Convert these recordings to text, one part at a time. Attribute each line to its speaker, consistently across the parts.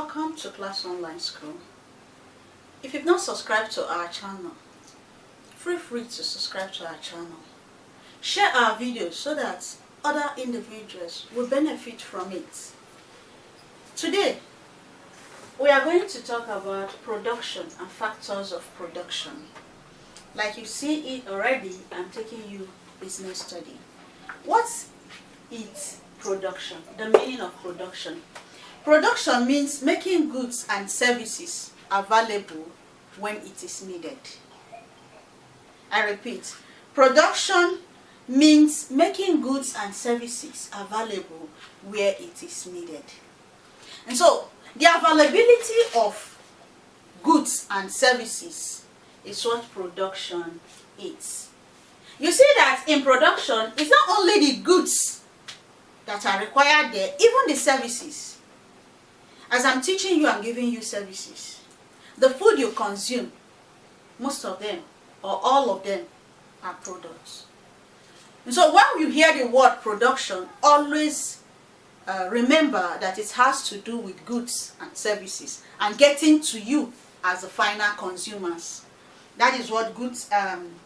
Speaker 1: Welcome to Class Online School. If you've not subscribed to our channel, feel free to subscribe to our channel. Share our videos so that other individuals will benefit from it. Today, we are going to talk about production and factors of production. Like you see it already, I'm taking you business study. What is production? The meaning of production. Production means making goods and services available when it is needed. I repeat, production means making goods and services available where it is needed. And so, the availability of goods and services is what production is. You see that in production, it's not only the goods that are required there, even the services. As I'm teaching you, I'm giving you services. The food you consume, most of them or all of them are products. And so when you hear the word production, always remember that it has to do with goods and services and getting to you as the final consumers. That is what goods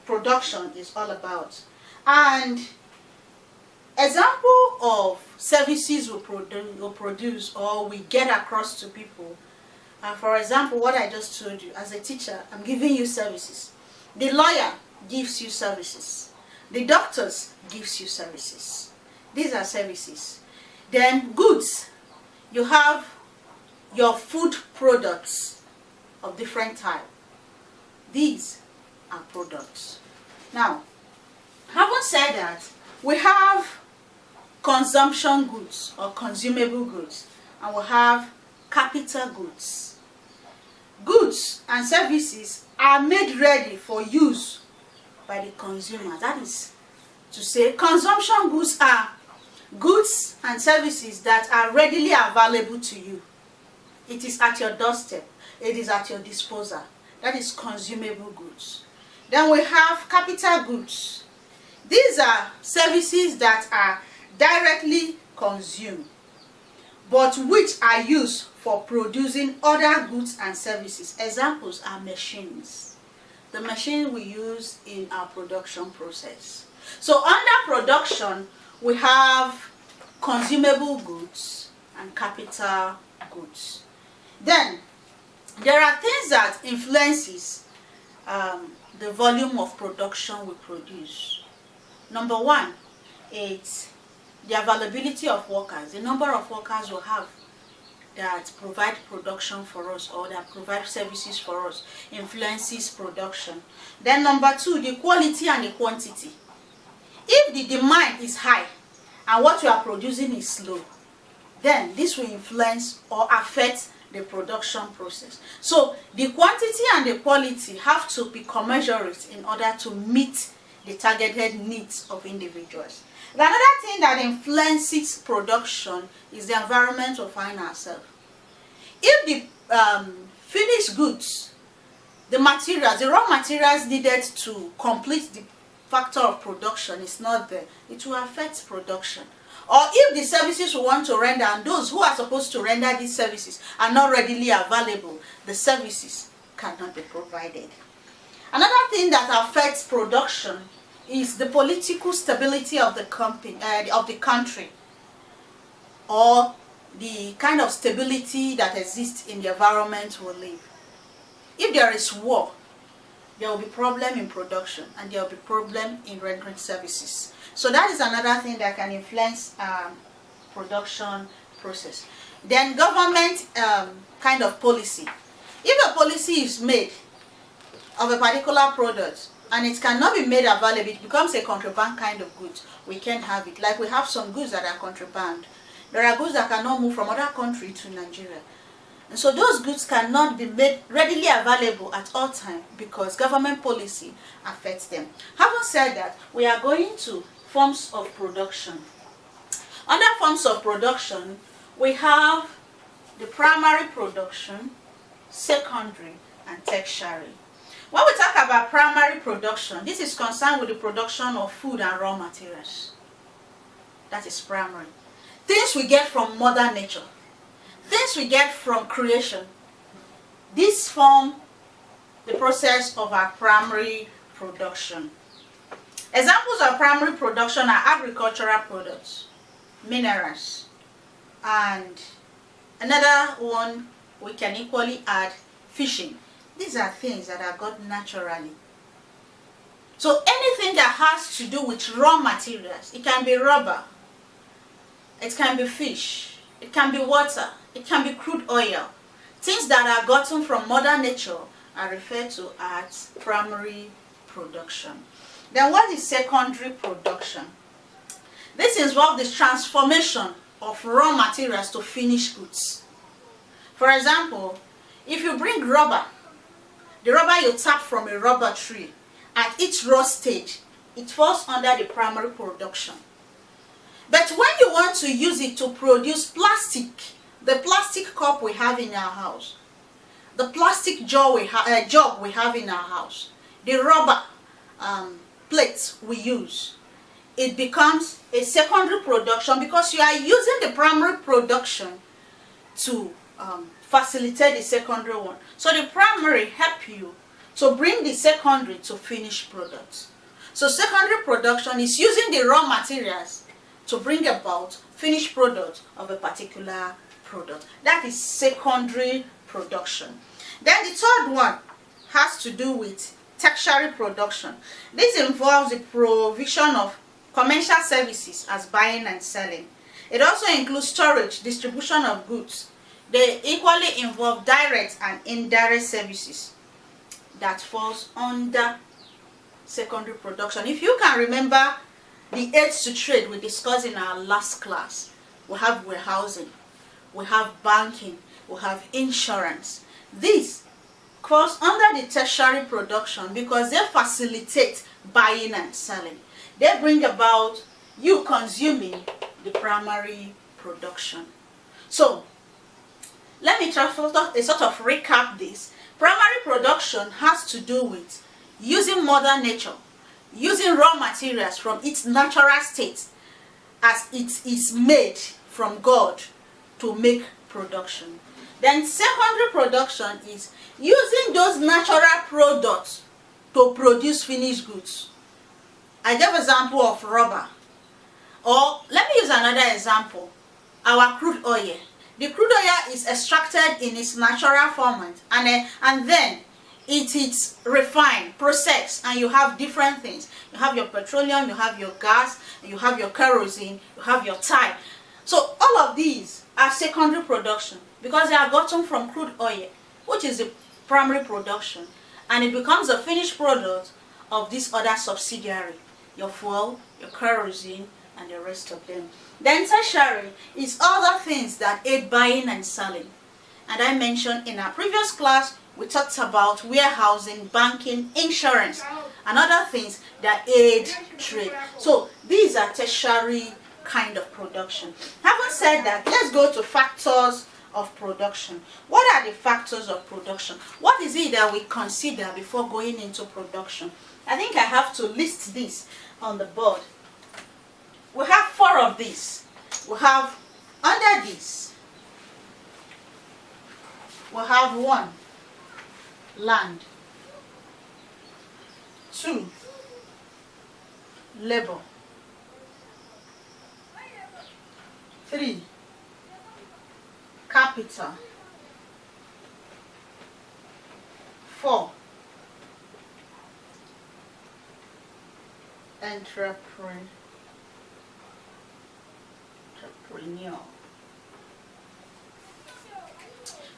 Speaker 1: production is all about. And example of services we produce or we get across to people. For example, what I just told you, as a teacher, I'm giving you services. The lawyer gives you services. The doctors gives you services. These are services. Then goods, you have your food products of different type. These are products. Now, having said that, we have consumption goods or consumable goods, and we have capital goods. Goods and services are made ready for use by the consumer. That is to say, consumption goods are goods and services that are readily available to you. It is at your doorstep. It is at your disposal. That is consumable goods. Then we have capital goods. These are services that are directly consumed, but which are used for producing other goods and services. Examples are machines. The machine we use in our production process. So under production, we have consumable goods and capital goods. Then there are things that influences the volume of production we produce. Number one, it's the availability of workers. The number of workers we have that provide production for us or that provide services for us influences production. Then number two, the quality and the quantity. If the demand is high and what you are producing is low, then this will influence or affect the production process. So the quantity and the quality have to be commensurate in order to meet the targeted needs of individuals. Another thing that influences production is the environment we find ourselves. If the finished goods, the materials, the raw materials needed to complete the factor of production is not there, it will affect production. Or if the services we want to render and those who are supposed to render these services are not readily available, the services cannot be provided. Another thing that affects production is the political stability of the country, or the kind of stability that exists in the environment we live. If there is war, there will be problem in production and there will be problem in rendering services. So that is another thing that can influence production process. Then government kind of policy. If a policy is made of a particular product and it cannot be made available, it becomes a contraband kind of good. We can't have it. Like we have some goods that are contraband. There are goods that cannot move from other countries to Nigeria. And so those goods cannot be made readily available at all times because government policy affects them. Having said that, we are going to forms of production. Under forms of production, we have the primary production, secondary, and tertiary. When we talk about primary production, this is concerned with the production of food and raw materials. That is primary. Things we get from Mother Nature. things we get from creation, these form the process of our primary production. Examples of primary production are agricultural products, minerals, and another one we can equally add fishing. These are things that are got naturally. So anything that has to do with raw materials, it can be rubber, it can be fish, it can be water, it can be crude oil. Things that are gotten from Mother Nature are referred to as primary production. Then what is secondary production? This involves the transformation of raw materials to finished goods. For example, if you bring rubber, the rubber you tap from a rubber tree, at its raw stage, it falls under the primary production. But when you want to use it to produce plastic, the plastic cup we have in our house, the plastic jug we have in our house, the rubber plates we use, it becomes a secondary production because you are using the primary production to facilitate the secondary one. So the primary help you to bring the secondary to finished products. So secondary production is using the raw materials to bring about finished product of a particular product. That is secondary production. Then the third one has to do with tertiary production. This involves the provision of commercial services as buying and selling. It also includes storage, distribution of goods. They equally involve direct and indirect services that falls under secondary production. If you can remember the aids to trade we discussed in our last class, we have warehousing, we have banking, we have insurance. These falls under the tertiary production because they facilitate buying and selling. They bring about you consuming the primary production. So let me try to sort of recap this. Primary production has to do with using Mother Nature, using raw materials from its natural state as it is made from God to make production. Then secondary production is using those natural products to produce finished goods. I gave an example of rubber. Or let me use another example. Our crude oil. The crude oil is extracted in its natural format and then it is refined, processed, and you have different things. You have your petroleum, you have your gas, you have your kerosene, you have your tire. So all of these are secondary production because they are gotten from crude oil, which is the primary production, and it becomes a finished product of this other subsidiary, your fuel, your kerosene, and the rest of them. Then tertiary is other things that aid buying and selling. And I mentioned in our previous class, we talked about warehousing, banking, insurance, and other things that aid trade. So these are tertiary kind of production. Having said that, let's go to factors of production. What are the factors of production? What is it that we consider before going into production? I think I have to list this on the board. We have 4 of these. We have under this, we have 1, land, 2, labor, 3, capital, 4, entrepreneur.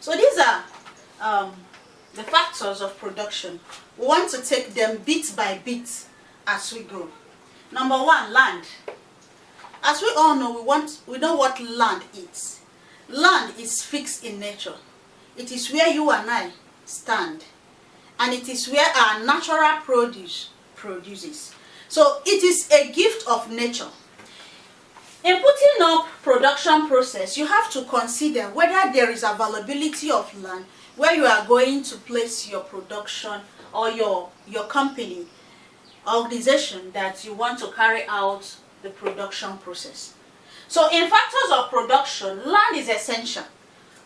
Speaker 1: So these are the factors of production. We want to take them bit by bit as we go. Number 1, land. As we all know, we know what land is. Land is fixed in nature. It is where you and I stand, and it is where our natural produce produces. So it is a gift of nature. In putting up production process, you have to consider whether there is availability of land where you are going to place your production or your company, organization that you want to carry out the production process. So in factors of production, land is essential.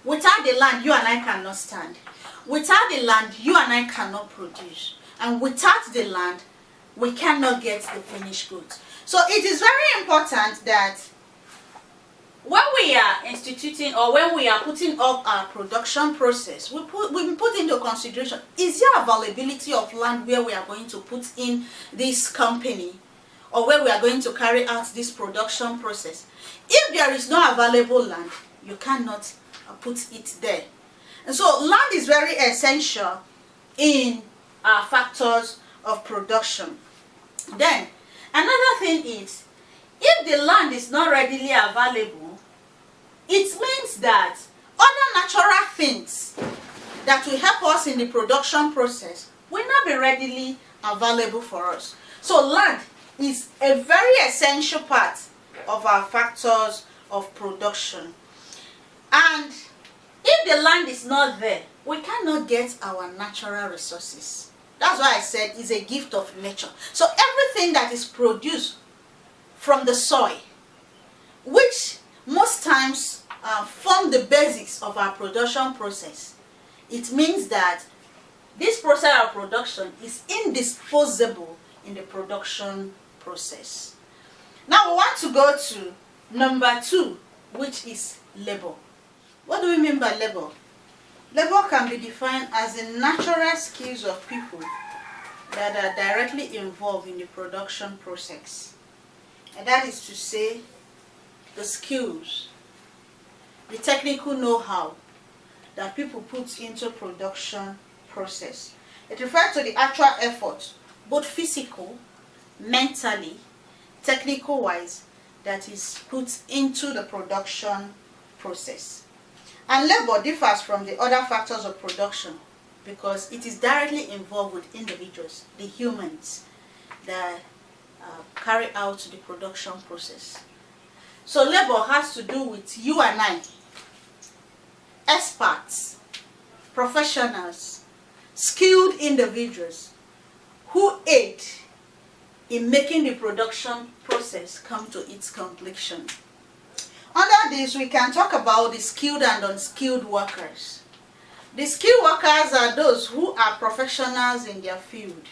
Speaker 1: Without the land, you and I cannot stand. Without the land, you and I cannot produce. And without the land, we cannot get the finished goods. So it is very important that when we are instituting or when we are putting up our production process, we put into consideration, is there availability of land where we are going to put in this company or where we are going to carry out this production process? If there is no available land, you cannot put it there. And so land is very essential in our factors of production. Then another thing is, if the land is not readily available, it means that other natural things that will help us in the production process will not be readily available for us. So land is a very essential part of our factors of production. And if the land is not there, we cannot get our natural resources. That's why I said it's a gift of nature. So everything that is produced from the soil, which most times form the basics of our production process, it means that this process of production is indisposable in the production process. Now we want to go to number 2, which is labor. What do we mean by labor? Labor can be defined as the natural skills of people that are directly involved in the production process. And that is to say, the skills, the technical know-how that people put into production process. It refers to the actual effort, both physical, mentally, technical-wise, that is put into the production process. And labor differs from the other factors of production because it is directly involved with individuals, the humans, that carry out the production process. So labor has to do with you and I, experts, professionals, skilled individuals who aid in making the production process come to its completion. Under this, we can talk about the skilled and unskilled workers. The skilled workers are those who are professionals in their field.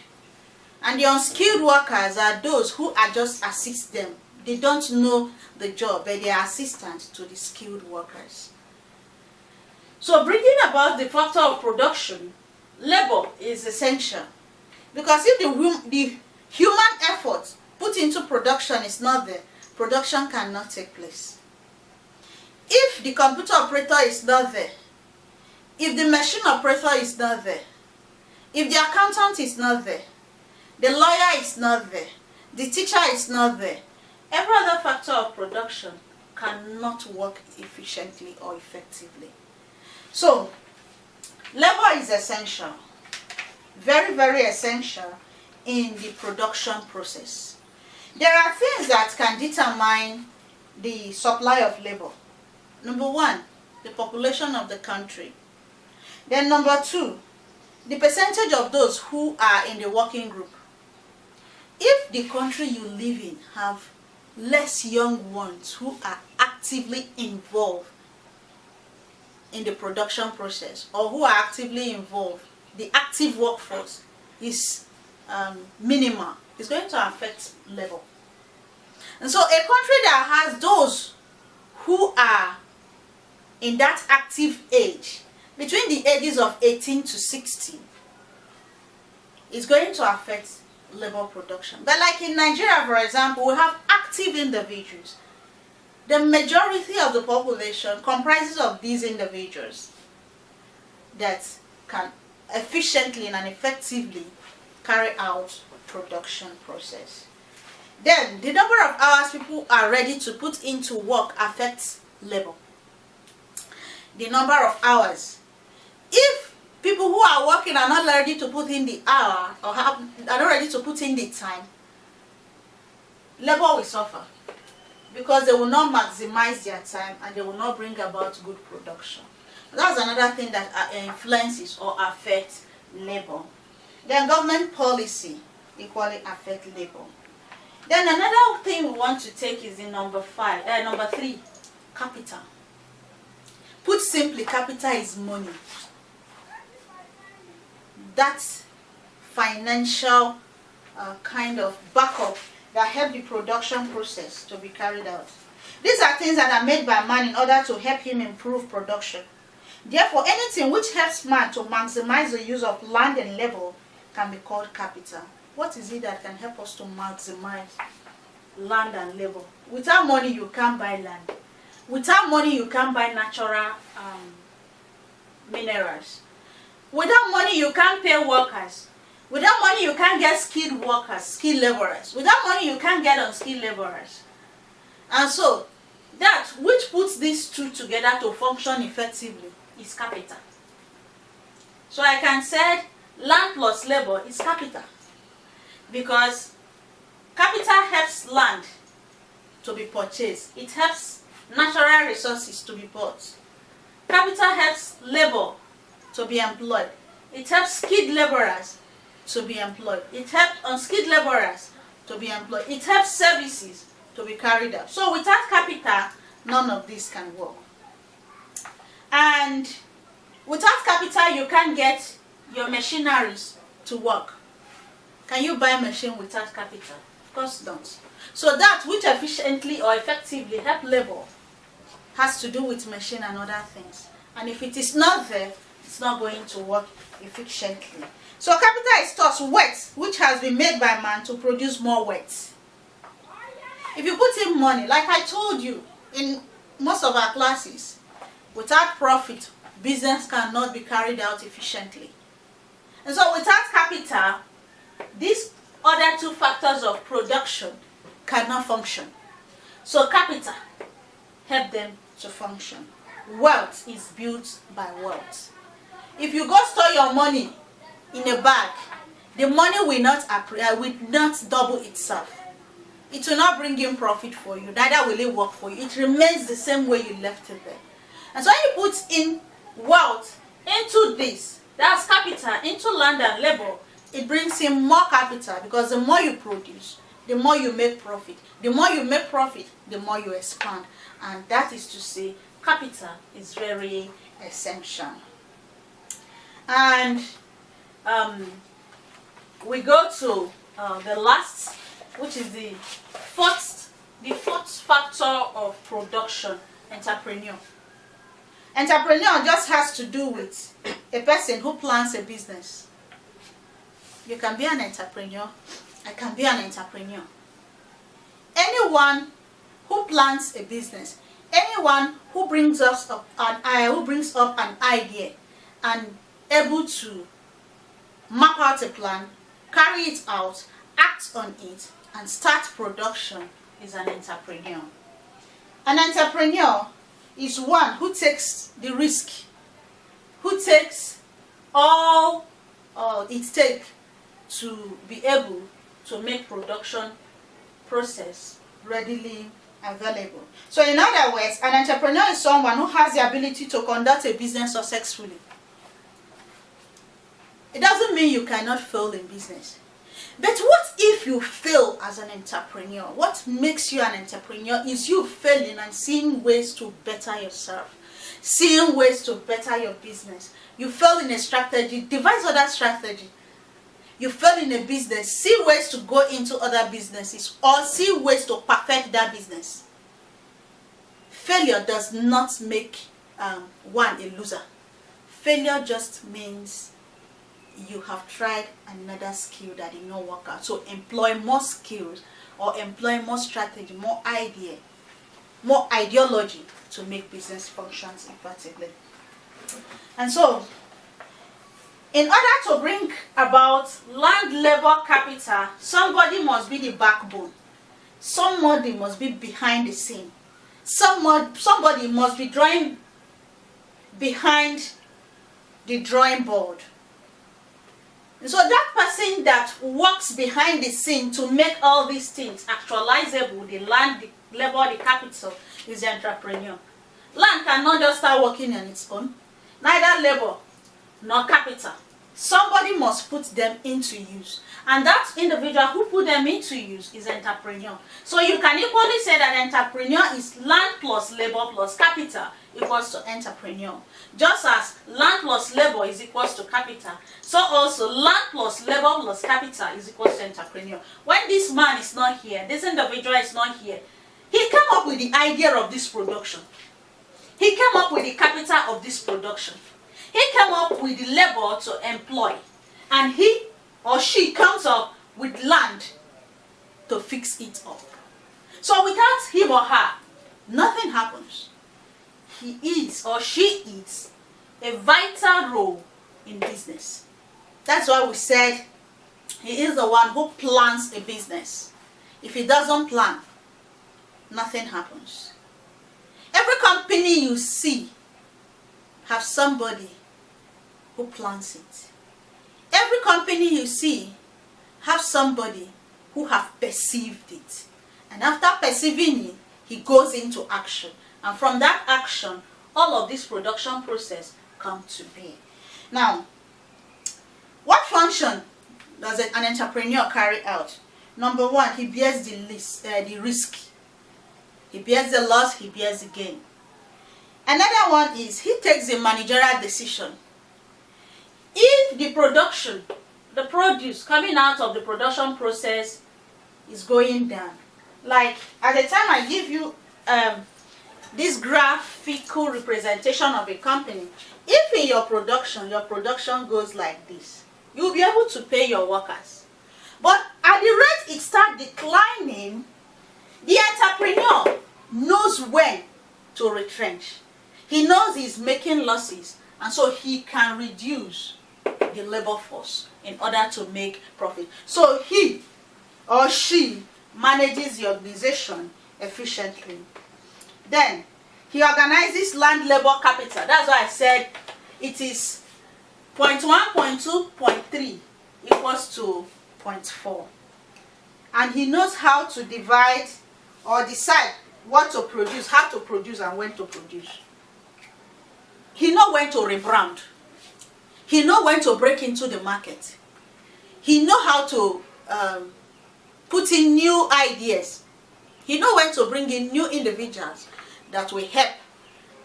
Speaker 1: And the unskilled workers are those who are just assist them. They don't know the job, but they are assistants to the skilled workers. So bringing about the factor of production, labor is essential. Because if the human effort put into production is not there, production cannot take place. If the computer operator is not there, if the machine operator is not there, if the accountant is not there, the lawyer is not there, the teacher is not there, every other factor of production cannot work efficiently or effectively. So, labor is essential, very, very essential in the production process. There are things that can determine the supply of labor. Number 1, the population of the country. Then number 2, the percentage of those who are in the working group. If the country you live in have less young ones who are actively involved in the production process or who are actively involved, the active workforce is minimal, it's going to affect labor. And so a country that has those who are in that active age, between the ages of 18 to 60, is going to affect labor production. But like in Nigeria, for example, we have active individuals. The majority of the population comprises of these individuals that can efficiently and effectively carry out production process. Then the number of hours people are ready to put into work affects labor. The number of hours. If people who are working are not ready to put in the hour or are not ready to put in the time, labor will suffer because they will not maximize their time and they will not bring about good production. That's another thing that influences or affects labor. Then government policy equally affects labor. Then another thing we want to take is in number 3, capital. Put simply, capital is money. That's financial kind of backup that help the production process to be carried out. These are things that are made by man in order to help him improve production. Therefore, anything which helps man to maximize the use of land and labor can be called capital. What is it that can help us to maximize land and labor? Without money, you can't buy land. Without money, you can't buy natural minerals. Without money, you can't pay workers. Without money, you can't get skilled workers, skilled laborers. Without money, you can't get unskilled laborers. And so, that which puts these two together to function effectively is capital. So I can say land plus labor is capital, because capital helps land to be purchased. It helps natural resources to be bought. Capital helps labor to be employed. It helps skilled laborers to be employed. It helps unskilled laborers to be employed. It helps services to be carried out. So without capital, none of this can work. And without capital, you can't get your machineries to work. Can you buy a machine without capital? Of course not. So that which efficiently or effectively help labor has to do with machine and other things. And if it is not there, it's not going to work efficiently. So capital is thus wealth which has been made by man to produce more wealth. If you put in money, like I told you in most of our classes, without profit, business cannot be carried out efficiently. And so without capital, these other two factors of production cannot function. So capital help them to function. Wealth is built by wealth. If you go store your money in a bag, the money will not double itself. It will not bring in profit for you, neither will it work for you. It remains the same way you left it there. And so when you put in wealth into this, that's capital, into land and labor, it brings in more capital, because the more you produce, the more you make profit. The more you make profit, the more you expand. And that is to say, capital is very essential. And we go to the last, which is the fourth factor of production, entrepreneur. Entrepreneur just has to do with a person who plans a business. You can be an entrepreneur. I can be an entrepreneur. Anyone who plans a business, anyone who brings up an idea and able to map out a plan, carry it out, act on it, and start production is an entrepreneur. An entrepreneur is one who takes the risk, who takes all it takes to be able to make production process readily available. So in other words, an entrepreneur is someone who has the ability to conduct a business successfully. It doesn't mean you cannot fail in business. But what if you fail as an entrepreneur? What makes you an entrepreneur is you failing and seeing ways to better yourself, seeing ways to better your business. You fail in a strategy, devise other strategy. You fail in a business, see ways to go into other businesses or see ways to perfect that business. Failure does not make one a loser. Failure just means you have tried another skill that did not work out. So employ more skills or employ more strategy, more idea, more ideology to make business functions effectively. And so, in order to bring about land, labor, capital, somebody must be the backbone. Somebody must be behind the scene. Somebody must be drawing behind the drawing board. And so that person that works behind the scene to make all these things actualizable, the land, the labor, the capital, is the entrepreneur. Land cannot just start working on its own. Neither labor nor capital. Somebody must put them into use. And that individual who put them into use is entrepreneur. So you can equally say that entrepreneur is land plus labor plus capital equals to entrepreneur. Just as land plus labor is equals to capital, so also land plus labor plus capital is equals to entrepreneur. When this man is not here, this individual is not here, he came up with the idea of this production. He came up with the capital of this production. He came up with the labor to employ. And he or she comes up with land to fix it up. So without him or her, nothing happens. He is or she is a vital role in business. That's why we said he is the one who plans a business. If he doesn't plan, nothing happens. Every company you see have somebody who plans it. Every company you see have somebody who have perceived it. And after perceiving it, he goes into action. And from that action, all of this production process come to be. Now, what function does an entrepreneur carry out? Number one, he bears the risk. He bears the loss, he bears the gain. Another one is he takes a managerial decision. If the production, the produce coming out of the production process is going down, like at the time I give you this graphical representation of a company, if in your production goes like this, you'll be able to pay your workers. But at the rate it starts declining, the entrepreneur knows when to retrench. He knows he's making losses, and so he can reduce the labor force in order to make profit. So he or she manages the organization efficiently. Then he organizes land labor capital. That's why I said it is 0.1, 0.2, 0.3 equals to 0.4. And he knows how to divide or decide what to produce, how to produce, and when to produce. He knows when to rebrand. He knows when to break into the market. He knows how to put in new ideas. He knows when to bring in new individuals that will help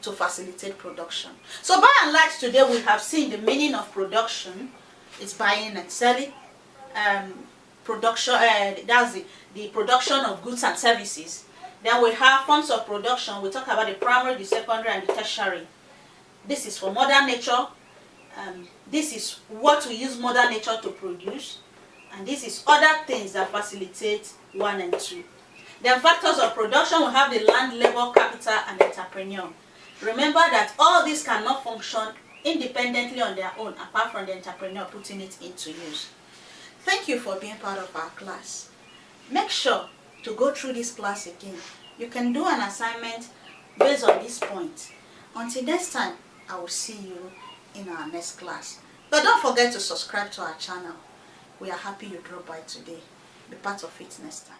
Speaker 1: to facilitate production. So by and large today we have seen the meaning of production. It's buying and selling. Production, that's the production of goods and services. Then we have forms of production. We talk about the primary, the secondary, and the tertiary. This is for Mother Nature. This is what we use Mother Nature to produce. And this is other things that facilitate 1 and 2. Then factors of production, we have the land, labor, capital, and entrepreneur. Remember that all these cannot function independently on their own, apart from the entrepreneur putting it into use. Thank you for being part of our class. Make sure to go through this class again. You can do an assignment based on this point. Until next time, I will see you in our next class. But don't forget to subscribe to our channel. We are happy you dropped by today. Be part of it next time.